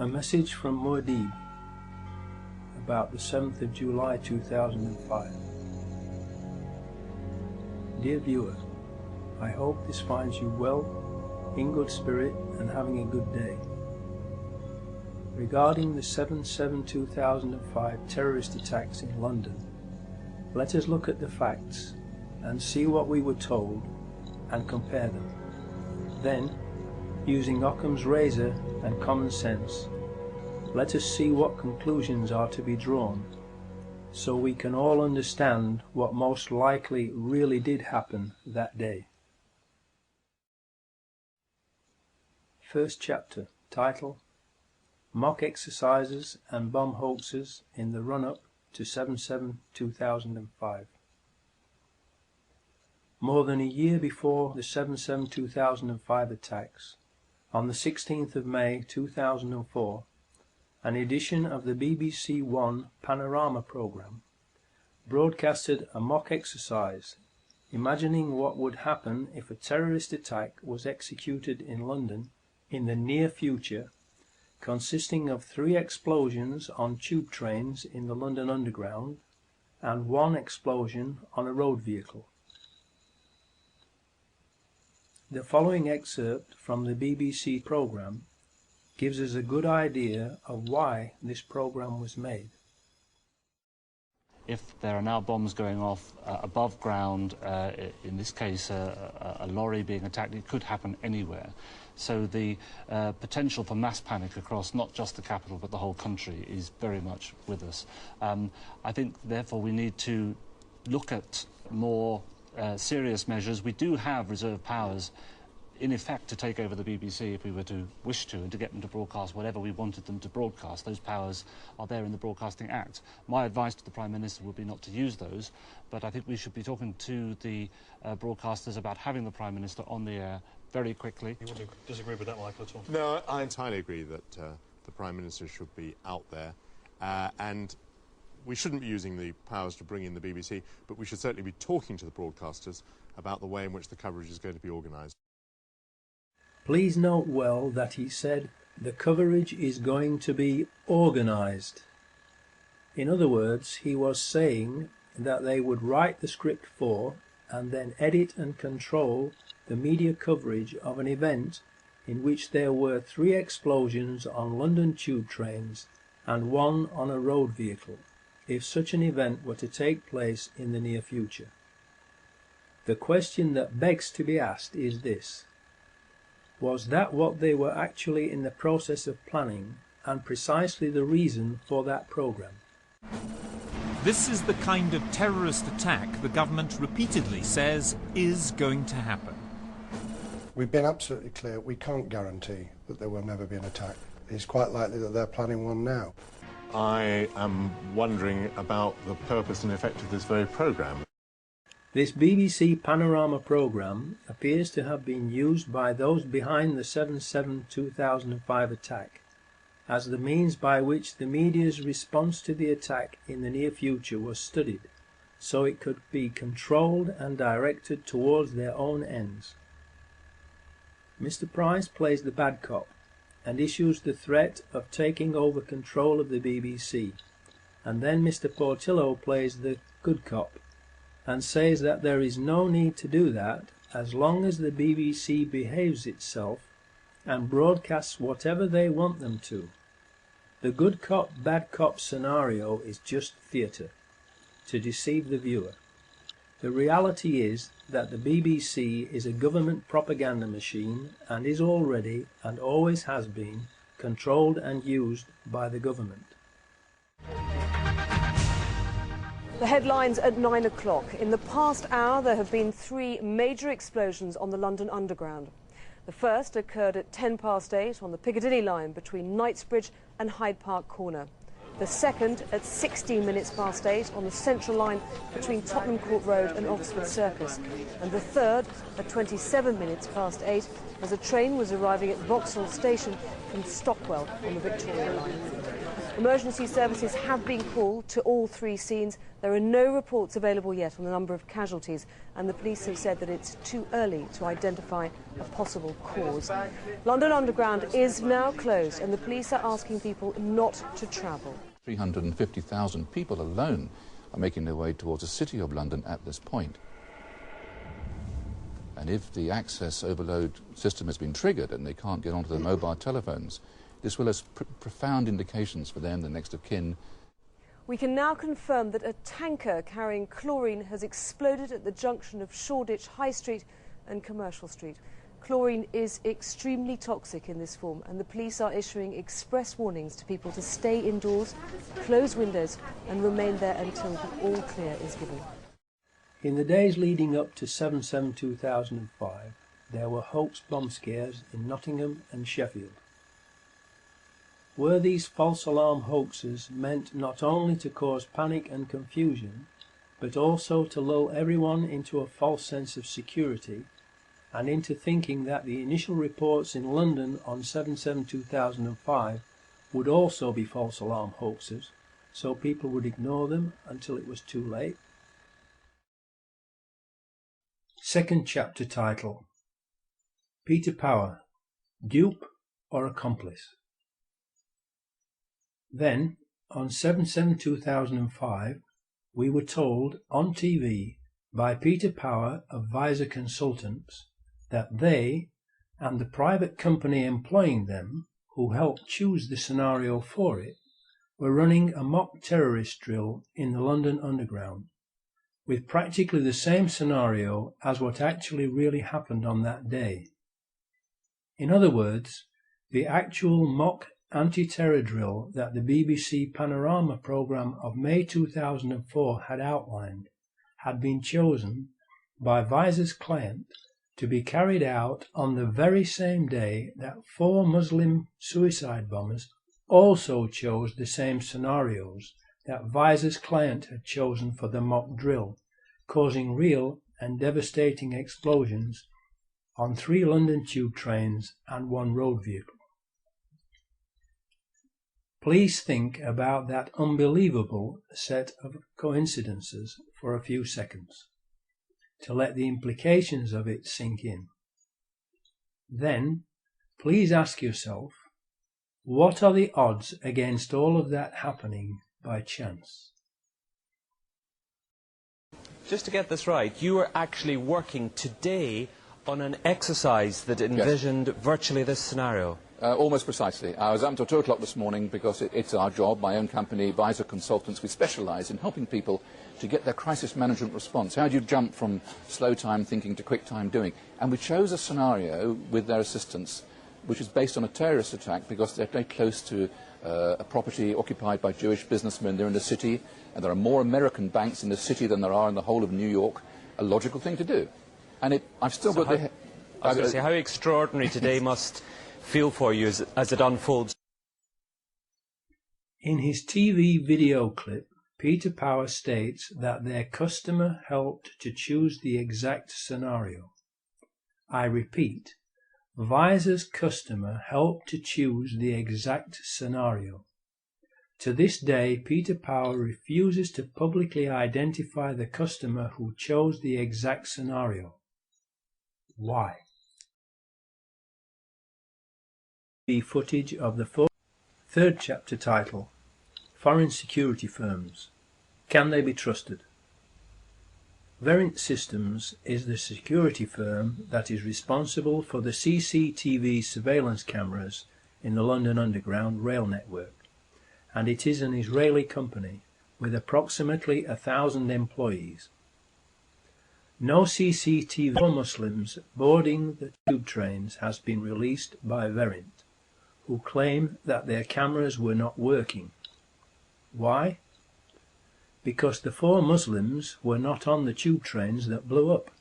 A message from Muad'Dib about the 7th of July 2005. Dear viewer, I hope this finds you well, in good spirit and having a good day. Regarding the 7/7/2005 terrorist attacks in London, let us look at the facts and see what we were told and compare them. Then, using Occam's razor and common sense, let us see what conclusions are to be drawn, so we can all understand what most likely really did happen that day. First chapter, title: Mock Exercises and Bomb Hoaxes in the Run-Up to 7/7/2005. More than a year before the 7/7/2005 attacks, on the 16th of May 2004, an edition of the BBC One Panorama programme broadcasted a mock exercise imagining what would happen if a terrorist attack was executed in London in the near future, consisting of 3 explosions on tube trains in the London Underground and 1 explosion on a road vehicle. The following excerpt from the BBC programme gives us a good idea of why this programme was made. If there are now bombs going off above ground, in this case a lorry being attacked, it could happen anywhere. So the potential for mass panic across not just the capital but the whole country is very much with us. I think therefore we need to look at more serious measures. We do have reserve powers in effect to take over the BBC if we were to wish to, and to get them to broadcast whatever we wanted them to broadcast. Those powers are there in the Broadcasting Act. My advice to the Prime Minister would be not to use those, but I think we should be talking to the broadcasters about having the Prime Minister on the air very quickly. You wouldn't disagree with that, Michael, at all? No, I entirely agree that the Prime Minister should be out there, and we shouldn't be using the powers to bring in the BBC, but we should certainly be talking to the broadcasters about the way in which the coverage is going to be organised. Please note well that he said the coverage is going to be organised. In other words, he was saying that they would write the script for and then edit and control the media coverage of an event in which there were 3 explosions on London tube trains and 1 on a road vehicle, if such an event were to take place in the near future. The question that begs to be asked is this: was that what they were actually in the process of planning, and precisely the reason for that programme? This is the kind of terrorist attack the government repeatedly says is going to happen. We've been absolutely clear we can't guarantee that there will never be an attack. It's quite likely that they're planning one now. I am wondering about the purpose and effect of this very programme. This BBC Panorama programme appears to have been used by those behind the 7/7/2005 attack as the means by which the media's response to the attack in the near future was studied, so it could be controlled and directed towards their own ends. Mr. Price plays the bad cop and issues the threat of taking over control of the BBC, and then Mr. Portillo plays the good cop and says that there is no need to do that as long as the BBC behaves itself and broadcasts whatever they want them to. The good cop, bad cop scenario is just theatre, to deceive the viewer. The reality is that the BBC is a government propaganda machine and is already, and always has been, controlled and used by the government. The headlines at 9 o'clock. In the past hour, there have been 3 major explosions on the London Underground. The first occurred at 8:10 on the Piccadilly line between Knightsbridge and Hyde Park Corner. The second at 8:16 on the Central line between Tottenham Court Road and Oxford Circus. And the third at 8:27 as a train was arriving at Vauxhall Station from Stockwell on the Victoria line. Emergency services have been called to all three scenes. There are no reports available yet on the number of casualties, and the police have said that it's too early to identify a possible cause. London Underground is now closed, and the police are asking people not to travel. 350,000 people alone are making their way towards the City of London at this point. And if the access overload system has been triggered and they can't get onto their mobile telephones, this will have profound implications for them, the next of kin. We can now confirm that a tanker carrying chlorine has exploded at the junction of Shoreditch High Street and Commercial Street. Chlorine is extremely toxic in this form, and the police are issuing express warnings to people to stay indoors, close windows and remain there until the all clear is given. In the days leading up to 7/7/2005, there were hoax bomb scares in Nottingham and Sheffield. Were these false alarm hoaxes meant not only to cause panic and confusion, but also to lull everyone into a false sense of security and into thinking that the initial reports in London on 7/7/2005 would also be false alarm hoaxes, so people would ignore them until it was too late? Second chapter title: Peter Power, Dupe or Accomplice? Then, on 7/7/2005, we were told on TV by Peter Power of Visor Consultants that they, and the private company employing them, who helped choose the scenario for it, were running a mock terrorist drill in the London Underground, with practically the same scenario as what actually really happened on that day. In other words, the actual mock anti-terror drill that the BBC Panorama programme of May 2004 had outlined had been chosen by Visor's client to be carried out on the very same day that 4 Muslim suicide bombers also chose the same scenarios that Visor's client had chosen for the mock drill, causing real and devastating explosions on 3 London tube trains and 1 road vehicle. Please think about that unbelievable set of coincidences for a few seconds, to let the implications of it sink in. Then, please ask yourself, what are the odds against all of that happening by chance? Just to get this right, you were actually working today on an exercise that envisioned virtually this scenario. Almost precisely. I was up until 2 o'clock this morning because it's our job, my own company, Visor Consultants. We specialise in helping people to get their crisis management response. How do you jump from slow time thinking to quick time doing? And we chose a scenario with their assistance which is based on a terrorist attack because they're very close to a property occupied by Jewish businessmen. They're in the city, and there are more American banks in the city than there are in the whole of New York. A logical thing to do. And I've still got the... I was going to say, how extraordinary today must feel for you as it unfolds. In his TV video clip, Peter Power states that their customer helped to choose the exact scenario. I repeat, Visor's customer helped to choose the exact scenario. To this day, Peter Power refuses to publicly identify the customer who chose the exact scenario. Why? Footage of the third chapter title: Foreign Security Firms. Can they be trusted? Verint Systems is the security firm that is responsible for the CCTV surveillance cameras in the London Underground rail network, and it is an Israeli company with approximately 1,000 employees. No CCTV for Muslims boarding the tube trains has been released by Verint, who claim that their cameras were not working. Why? Because the 4 Muslims were not on the tube trains that blew up.